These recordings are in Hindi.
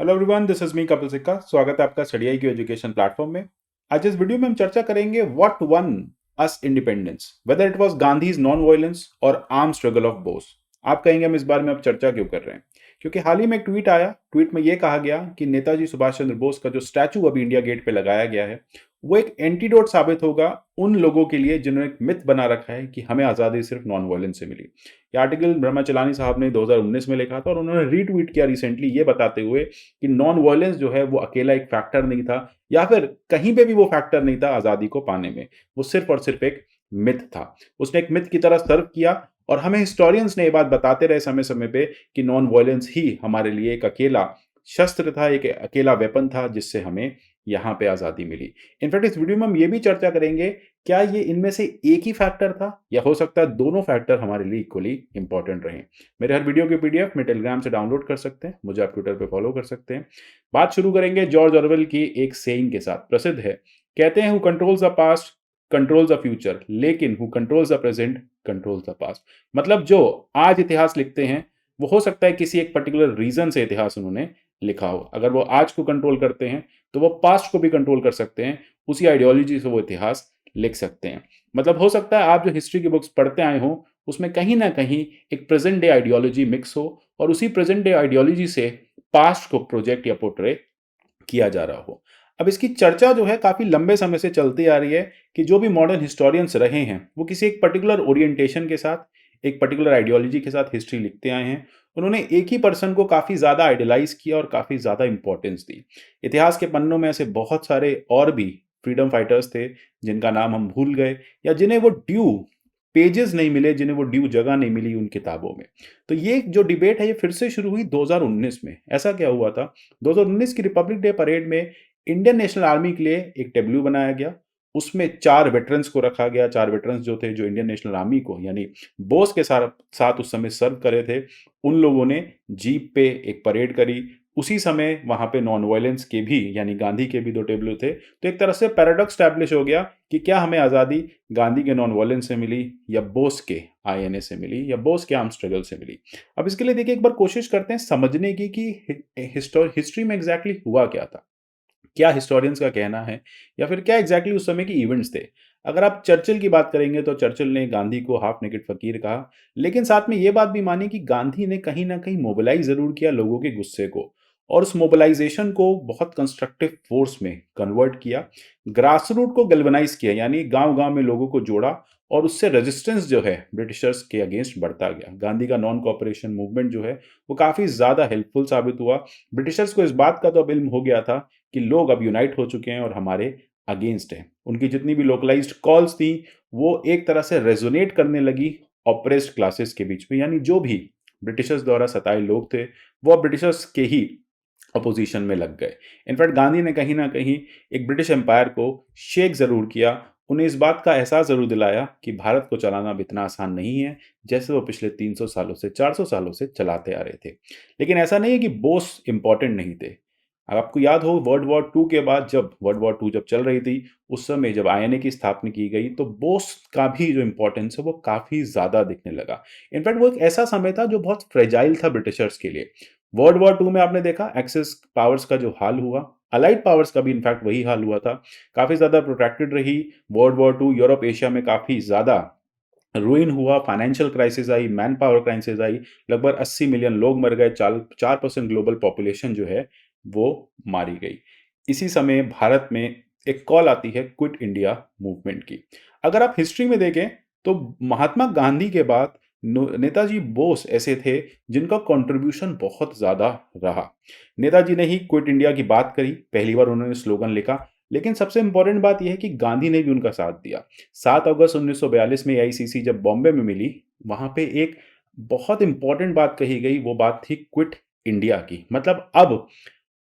Hello everyone, this is me Kapil सिक्का। स्वागत है आपका study I Q education platform में। आज इस वीडियो में हम चर्चा करेंगे what one us independence, whether it was Gandhi's non violence और आर्म स्ट्रगल ऑफ बोस। आप कहेंगे हम इस बारे में अब चर्चा क्यों कर रहे हैं? क्योंकि हाल ही में एक ट्वीट आया। ट्वीट में यह कहा गया कि नेताजी सुभाष चंद्र बोस का जो स्टैचू अभी इंडिया गेट पे लगाया गया है वो एक एंटीडोट साबित होगा उन लोगों के लिए जिन्होंने एक मिथ बना रखा है कि हमें आज़ादी सिर्फ नॉन वायलेंस से मिली। ये आर्टिकल ब्रह्मा चलानी साहब ने 2019 में लिखा था और उन्होंने रीट्वीट किया रिसेंटली, ये बताते हुए कि नॉन वायलेंस जो है वो अकेला एक फैक्टर नहीं था, या फिर कहीं पे भी वो फैक्टर नहीं था आज़ादी को पाने में। वो सिर्फ और सिर्फ एक मिथ था। उसने एक मिथ की तरह सर्व किया और हमें हिस्टोरियंस ने ये बात बताते रहे समय समय पे कि नॉन वायलेंस ही हमारे लिए एक अकेला शस्त्र था, एक अकेला वेपन था जिससे हमें यहाँ पे आज़ादी मिली। इनफैक्ट इस वीडियो में हम ये भी चर्चा करेंगे, क्या ये इनमें से एक ही फैक्टर था या हो सकता है दोनों फैक्टर हमारे लिए इक्वली इंपॉर्टेंट रहे। मेरे हर वीडियो की पीडीएफ में टेलीग्राम से डाउनलोड कर सकते हैं, मुझे आप ट्विटर पे फॉलो कर सकते हैं। बात शुरू करेंगे जॉर्ज ऑरवेल की एक सेइंग के साथ। प्रसिद्ध है, कहते हैं who controls the past controls the future, लेकिन who controls the present controls the past. मतलब जो आज इतिहास लिखते हैं वो हो सकता है किसी एक पर्टिकुलर रीजन से इतिहास उन्होंने लिखा हो। अगर वो आज को कंट्रोल करते हैं तो वो पास्ट को भी कंट्रोल कर सकते हैं, उसी आइडियोलॉजी से वो इतिहास लिख सकते हैं। मतलब हो सकता है आप जो हिस्ट्री की बुक्स पढ़ते आए हो उसमें कहीं ना कहीं एक प्रेजेंट डे आइडियोलॉजी मिक्स हो और उसी प्रेजेंट डे आइडियोलॉजी से पास्ट को प्रोजेक्ट या पोर्ट्रे किया जा रहा हो। अब इसकी चर्चा जो है काफी लंबे समय से चलती आ रही है कि जो भी मॉडर्न हिस्टोरियंस रहे हैं वो किसी एक पर्टिकुलर ओरिएंटेशन के साथ, एक पर्टिकुलर आइडियोलॉजी के साथ हिस्ट्री लिखते आए हैं। उन्होंने एक ही पर्सन को काफी ज्यादा आइडियलाइज किया और काफी ज्यादा इंपॉर्टेंस दी। इतिहास के पन्नों में ऐसे बहुत सारे और भी फ्रीडम फाइटर्स थे जिनका नाम हम भूल गए, या जिन्हें वो ड्यू पेजेस नहीं मिले, जिन्हें वो ड्यू जगह नहीं मिली उन किताबों में। तो ये जो डिबेट है ये फिर से शुरू हुई 2019 में। ऐसा क्या हुआ था? 2019 की रिपब्लिक डे परेड में इंडियन नेशनल आर्मी के लिए एक टेब्लू बनाया गया। उसमें 4 वेटरन्स को रखा गया। 4 वेटरन्स जो थे, जो इंडियन नेशनल आर्मी को यानी बोस के साथ साथ उस समय सर्व करे थे, उन लोगों ने जीप पे एक परेड करी। उसी समय वहां पे नॉन वायलेंस के भी यानी गांधी के भी 2 टेबलू थे। तो एक तरह से पैराडॉक्स स्टैब्लिश हो गया कि क्या हमें आज़ादी गांधी के नॉन वायलेंस से मिली या बोस के आईएनए से मिली या बोस के आर्म स्ट्रगल से मिली। अब इसके लिए देखिए एक बार कोशिश करते हैं समझने की कि हिस्ट्री में एग्जैक्टली हुआ क्या था, क्या हिस्टोरियंस का कहना है, या फिर क्या एग्जैक्टली उस समय के इवेंट्स थे। अगर आप चर्चिल की बात करेंगे तो चर्चिल ने गांधी को हाफ नेकेड फकीर कहा, लेकिन साथ में यह बात भी मानी कि गांधी ने कहीं ना कहीं मोबिलाइज जरूर किया लोगों के गुस्से को, और उस मोबिलाइजेशन को बहुत कंस्ट्रक्टिव फोर्स में कन्वर्ट किया। ग्रास रूट को गल्वनाइज किया, यानी गांव गांव में लोगों को जोड़ा, और उससे रेजिस्टेंस जो है ब्रिटिशर्स के अगेंस्ट बढ़ता गया। गांधी का नॉन कॉपरेशन मूवमेंट जो है वो काफी ज्यादा हेल्पफुल साबित हुआ। ब्रिटिशर्स को इस बात का तो अब इल्म हो गया था कि लोग अब यूनाइट हो चुके हैं और हमारे अगेंस्ट हैं। उनकी जितनी भी लोकलाइज्ड कॉल्स थी वो एक तरह से रेजोनेट करने लगी ऑप्रेस्ड क्लासेस के बीच में, यानी जो भी ब्रिटिशर्स द्वारा सताए लोग थे वो अब ब्रिटिशर्स के ही अपोजिशन में लग गए। इनफैक्ट गांधी ने कहीं ना कहीं एक ब्रिटिश एम्पायर को शेक जरूर किया, उन्हें इस बात का एहसास जरूर दिलाया कि भारत को चलाना अब इतना आसान नहीं है जैसे वो पिछले 300 सालों से 400 सालों से चलाते आ रहे थे। लेकिन ऐसा नहीं है कि बोस इंपॉर्टेंट नहीं थे। अब आपको याद हो वर्ल्ड वॉर टू के बाद, जब वर्ल्ड वॉर टू जब चल रही थी, उस समय जब आईएनए की स्थापना की गई तो बोस का भी जो इंपॉर्टेंस है वो काफी ज्यादा दिखने लगा। इनफैक्ट वो एक ऐसा समय था जो बहुत फ्रेजाइल था ब्रिटिशर्स के लिए। वर्ल्ड वॉर टू में आपने देखा एक्सेस पावर्स का जो हाल हुआ, अलाइड पावर्स का भी इनफैक्ट वही हाल हुआ था। काफी ज्यादा प्रोट्रैक्टेड रही world war two. Europe Asia में काफी ज्यादा रूइन हुआ, फाइनेंशियल क्राइसिस आई, मैन पावर क्राइसिस आई, लगभग 80 मिलियन लोग मर गए, 4% ग्लोबल पॉपुलेशन जो है वो मारी गई। इसी समय भारत में एक कॉल आती है क्विट इंडिया मूवमेंट की। अगर आप हिस्ट्री में देखें तो महात्मा गांधी के बाद नेताजी बोस ऐसे थे जिनका कंट्रीब्यूशन बहुत ज्यादा रहा। नेताजी ने ही क्विट इंडिया की बात करी, पहली बार उन्होंने स्लोगन लिखा, लेकिन सबसे इंपॉर्टेंट बात यह है कि गांधी ने भी उनका साथ दिया। 7 अगस्त 1942 में एआईसीसी जब बॉम्बे में मिली, वहां पे एक बहुत इंपॉर्टेंट बात कही गई। वो बात थी क्विट इंडिया की। मतलब अब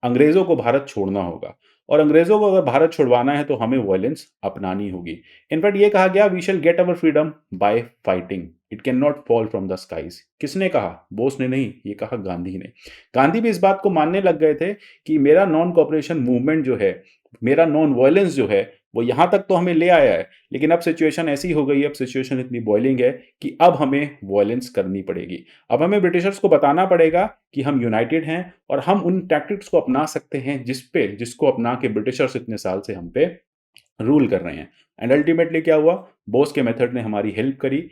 अंग्रेजों को भारत छोड़ना होगा, और अंग्रेजों को अगर भारत छुड़वाना है तो हमें वायलेंस अपनानी होगी। इनफैक्ट ये कहा गया we shall get our freedom by fighting, it can not fall from the skies. किसने कहा? बोस ने नहीं, ये कहा गांधी ने। गांधी भी इस बात को मानने लग गए थे कि मेरा नॉन कॉपरेशन मूवमेंट जो है, मेरा नॉन वायलेंस जो है, वो यहाँ तक तो हमें ले आया है, लेकिन अब सिचुएशन ऐसी हो गई है, अब सिचुएशन इतनी बॉइलिंग है कि अब हमें वॉयलेंस करनी पड़ेगी। अब हमें ब्रिटिशर्स को बताना पड़ेगा कि हम यूनाइटेड हैं और हम उन टैक्टिक्स को अपना सकते हैं जिसको अपना के ब्रिटिशर्स इतने साल से हम पे रूल कर रहे हैं। एंड अल्टीमेटली क्या हुआ, बोस के मेथड ने हमारी हेल्प करी,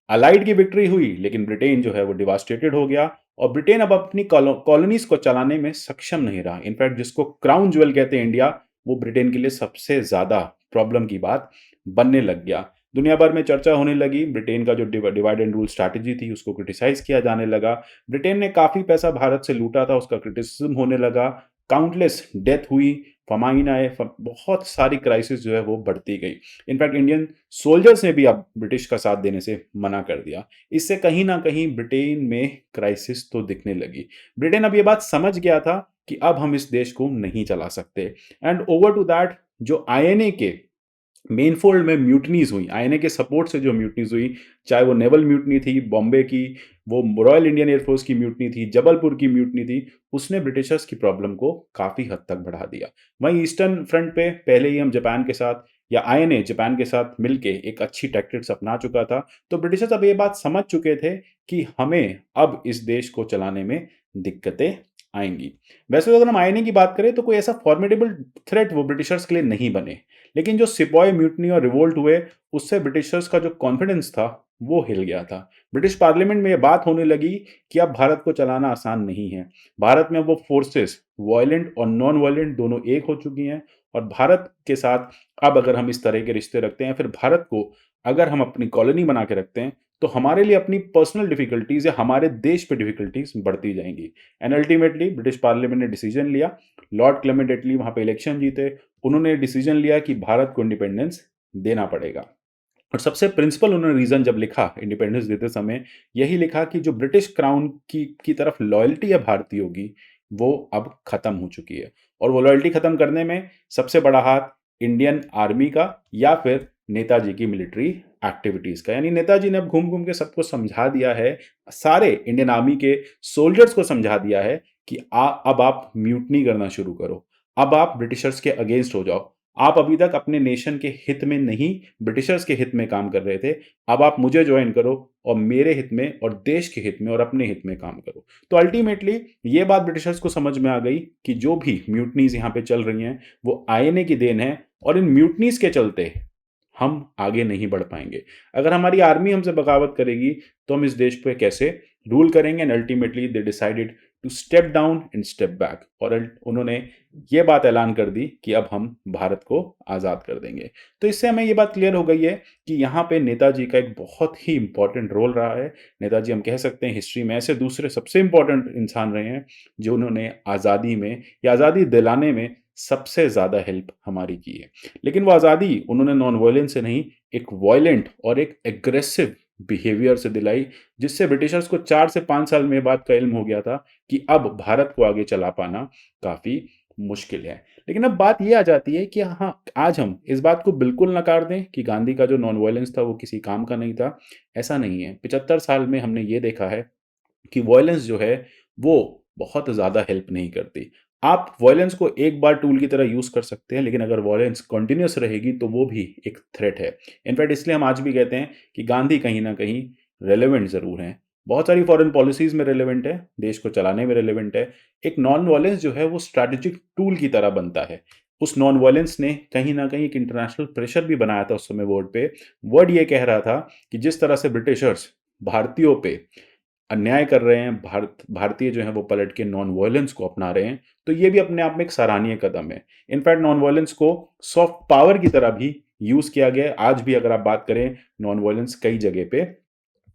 अलाइड की विक्ट्री हुई, लेकिन ब्रिटेन जो है वो डिवास्टेटेड हो गया और ब्रिटेन अब अपनी कॉलोनीज को चलाने में सक्षम नहीं रहा। इनफैक्ट जिसको क्राउन ज्वेल कहते हैं इंडिया, वो ब्रिटेन के लिए सबसे ज्यादा प्रॉब्लम की बात बनने लग गया। दुनिया भर में चर्चा होने लगी, ब्रिटेन का जो डिवाइड एंड रूल स्ट्रैटेजी थी उसको क्रिटिसाइज किया जाने लगा। ब्रिटेन ने काफी पैसा भारत से लूटा था, उसका क्रिटिसिज्म होने लगा, काउंटलेस डेथ हुई, फमाइन आए, बहुत सारी क्राइसिस जो है वो बढ़ती गई। इनफैक्ट इंडियन सोल्जर्स ने भी अब ब्रिटिश का साथ देने से मना कर दिया। इससे कहीं ना कहीं ब्रिटेन में क्राइसिस तो दिखने लगी। ब्रिटेन अब ये बात समझ गया था कि अब हम इस देश को नहीं चला सकते। एंड ओवर टू दैट, जो आईएनए के मेन फोल्ड में म्यूटनीज हुई, आईएनए के सपोर्ट से जो म्यूटनीज हुई, चाहे वो नेवल म्यूटनी थी बॉम्बे की, वो रॉयल इंडियन एयरफोर्स की म्यूटनी थी, जबलपुर की म्यूटनी थी, उसने ब्रिटिशर्स की प्रॉब्लम को काफी हद तक बढ़ा दिया। वहीं ईस्टर्न फ्रंट पे पहले ही हम जापान के साथ, या आईएनए जापान के साथ मिलके एक अच्छी टैक्टिक्स अपना चुका था, तो ब्रिटिशर्स अब ये बात समझ चुके थे कि हमें अब इस देश को चलाने में दिक्कतें आएंगी। वैसे तो अगर हम आईएनए की बात करें तो कोई ऐसा फॉर्मिडेबल थ्रेट वो ब्रिटिशर्स के लिए नहीं बने, लेकिन जो सिपॉय म्यूटनी और रिवोल्ट हुए, उससे ब्रिटिशर्स का जो कॉन्फिडेंस था वो हिल गया था। ब्रिटिश पार्लियामेंट में यह बात होने लगी कि अब भारत को चलाना आसान नहीं है। भारत में वो फोर्सेस वायलेंट और नॉन वायलेंट दोनों एक हो चुकी हैं, और भारत के साथ अब अगर हम इस तरह के रिश्ते रखते हैं, फिर भारत को अगर हम अपनी कॉलोनी बना के रखते हैं, तो हमारे लिए अपनी पर्सनल डिफिकल्टीज या हमारे देश पे डिफिकल्टीज बढ़ती जाएंगी। एंड अल्टीमेटली ब्रिटिश पार्लियामेंट ने डिसीजन लिया, लॉर्ड क्लेमेंट एटली वहां पे इलेक्शन जीते, उन्होंने डिसीजन लिया कि भारत को इंडिपेंडेंस देना पड़ेगा। और सबसे प्रिंसिपल उन्होंने रीजन जब लिखा इंडिपेंडेंस देते समय, यही लिखा कि जो ब्रिटिश क्राउन की तरफ लॉयल्टी है भारतीयों की, वो अब खत्म हो चुकी है। और वो लॉयल्टी खत्म करने में सबसे बड़ा हाथ इंडियन आर्मी का या फिर नेताजी की मिलिट्री एक्टिविटीज का। यानी नेताजी ने अब घूम घूम के सबको समझा दिया है, सारे इंडियन आर्मी के सोल्जर्स को समझा दिया है कि अब आप म्यूटनी करना शुरू करो, अब आप ब्रिटिशर्स के अगेंस्ट हो जाओ। आप अभी तक अपने नेशन के हित में नहीं, ब्रिटिशर्स के हित में काम कर रहे थे, अब आप मुझे ज्वाइन करो और मेरे हित में और देश के हित में और अपने हित में काम करो। तो अल्टीमेटली ये बात ब्रिटिशर्स को समझ में आ गई कि जो भी म्यूटनीज यहाँ पे चल रही हैं वो आईएनए की देन है, और इन म्यूटनीज के चलते हम आगे नहीं बढ़ पाएंगे। अगर हमारी आर्मी हमसे बगावत करेगी तो हम इस देश पे कैसे रूल करेंगे। And ultimately they decided to step down and step back, और उन्होंने ये बात ऐलान कर दी कि अब हम भारत को आज़ाद कर देंगे। तो इससे हमें ये बात क्लियर हो गई है कि यहाँ पे नेताजी का एक बहुत ही इंपॉर्टेंट रोल रहा है। नेताजी हम कह सकते हैं हिस्ट्री में ऐसे दूसरे सबसे इंपॉर्टेंट इंसान रहे हैं जो उन्होंने आज़ादी में या आज़ादी दिलाने में सबसे ज़्यादा हेल्प हमारी की है। लेकिन वो आज़ादी उन्होंने नॉन वायलेंस से नहीं, एक वायलेंट और एक एग्रेसिव बिहेवियर से दिलाई, जिससे ब्रिटिशर्स को 4 से 5 साल में बात का इल्म हो गया था कि अब भारत को आगे चला पाना काफ़ी मुश्किल है। लेकिन अब बात ये आ जाती है कि हाँ, आज हम इस बात को बिल्कुल नकार दें कि गांधी का जो नॉन वायलेंस था वो किसी काम का नहीं था। ऐसा नहीं है। 75 साल में हमने ये देखा है कि वायलेंस जो है वो बहुत ज़्यादा हेल्प नहीं करती। आप वायलेंस को एक बार टूल की तरह यूज़ कर सकते हैं, लेकिन अगर वायलेंस कंटिन्यूअस रहेगी तो वो भी एक थ्रेट है। इनफैक्ट इसलिए हम आज भी कहते हैं कि गांधी कहीं न कहीं रेलेवेंट ज़रूर हैं। बहुत सारी फॉरेन पॉलिसीज़ में रेलेवेंट है, देश को चलाने में रेलेवेंट है। एक नॉन वायलेंस जो है वो स्ट्रैटेजिक टूल की तरह बनता है। उस नॉन वायलेंस ने कहीं न कहीं एक इंटरनेशनल प्रेशर भी बनाया था उस समय वर्ल्ड पे। वर्ल्ड ये कह रहा था कि जिस तरह से ब्रिटिशर्स भारतीयों पे अन्याय कर रहे हैं, भारतीय जो हैं वो पलट के नॉन वायलेंस को अपना रहे हैं, तो ये भी अपने आप में एक सराहनीय कदम है। इनफैक्ट नॉन वायलेंस को सॉफ्ट पावर की तरह भी यूज़ किया गया है। आज भी अगर आप बात करें, नॉन वायलेंस कई जगह पे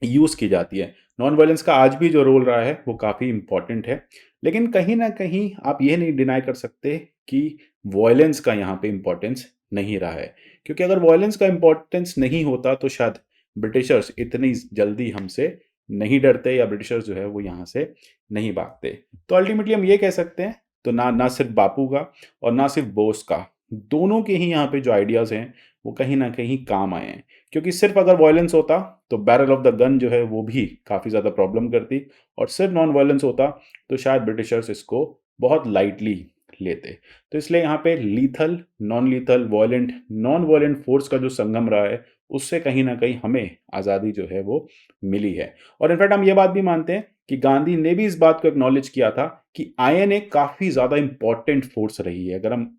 यूज़ की जाती है। नॉन वायलेंस का आज भी जो रोल रहा है वो काफ़ी इंपॉर्टेंट है। लेकिन कहीं न कहीं आप ये नहीं डिनाई कर सकते कि वायलेंस का यहाँ पे इम्पोर्टेंस नहीं रहा है। क्योंकि अगर वायलेंस का इम्पोर्टेंस नहीं होता तो शायद ब्रिटिशर्स इतनी जल्दी हमसे नहीं डरते, या ब्रिटिशर्स जो है वो यहाँ से नहीं भागते। तो अल्टीमेटली हम ये कह सकते हैं, तो ना ना सिर्फ बापू का और ना सिर्फ बोस का, दोनों के ही यहाँ पे जो आइडियाज़ हैं वो कहीं ना कहीं काम आए हैं। क्योंकि सिर्फ अगर वायलेंस होता तो बैरल ऑफ द गन जो है वो भी काफ़ी ज़्यादा प्रॉब्लम करती, और सिर्फ नॉन वायलेंस होता तो शायद ब्रिटिशर्स इसको बहुत लाइटली लेते। तो इसलिए यहाँ पे lethal, non lethal, violent, non violent force का जो संगम रहा है, उससे कहीं न कहीं हमें आज़ादी जो है वो मिली है। और इनफैक्ट हम ये बात भी मानते हैं कि गांधी ने भी इस बात को एक्नॉलेज किया था कि आईएनए काफ़ी ज़्यादा इम्पोर्टेंट फोर्स रही है। अगर हम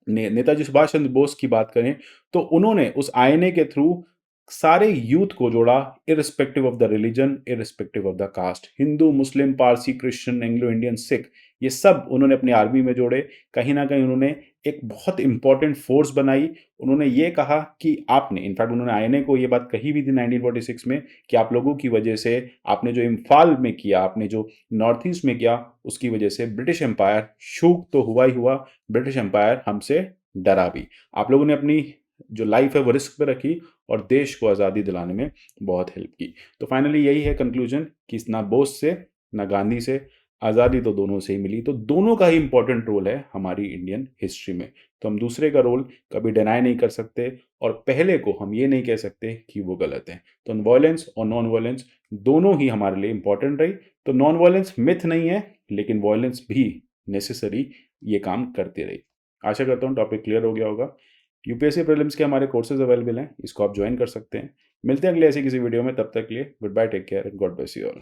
नेताजी सुभाष चंद्र बोस की बात करें, तो उन्होंने उस आईएनए के थ्रू सारे यूथ को जोड़ा, irrespective of the religion, irrespective of the caste. Hindu, Muslim, Parsi, Christian, Anglo Indian, Sikh, ये सब उन्होंने अपनी आर्मी में जोड़े। कहीं ना कहीं उन्होंने एक बहुत इंपॉर्टेंट फोर्स बनाई। उन्होंने ये कहा कि आपने, इनफैक्ट उन्होंने आईएनए को ये बात कही भी थी 1946 में कि आप लोगों की वजह से, आपने जो इम्फाल में किया, आपने जो नॉर्थ ईस्ट में किया, उसकी वजह से ब्रिटिश एम्पायर शूक तो हुआ ही हुआ, ब्रिटिश एम्पायर हमसे डरा भी। आप लोगों ने अपनी जो लाइफ है वो रिस्क पे रखी और देश को आज़ादी दिलाने में बहुत हेल्प की। तो फाइनली यही है कंक्लूजन कि ना बोस से ना गांधी से, आज़ादी तो दोनों से ही मिली। तो दोनों का ही इंपॉर्टेंट रोल है हमारी इंडियन हिस्ट्री में। तो हम दूसरे का रोल कभी डिनाई नहीं कर सकते और पहले को हम ये नहीं कह सकते कि वो गलत है। तो वायलेंस और नॉन वायलेंस दोनों ही हमारे लिए इंपॉर्टेंट रही। तो नॉन वायलेंस मिथ नहीं है, लेकिन वायलेंस भी नेसेसरी ये काम करती रही। आशा करता हूँ टॉपिक क्लियर हो गया होगा। यूपीएससी प्रीलिम्स के हमारे कोर्सेज अवेलेबल हैं, इसको आप ज्वाइन कर सकते हैं। मिलते हैं अगले ऐसी किसी वीडियो में, तब तक के लिए good bye, take care and God bless you all.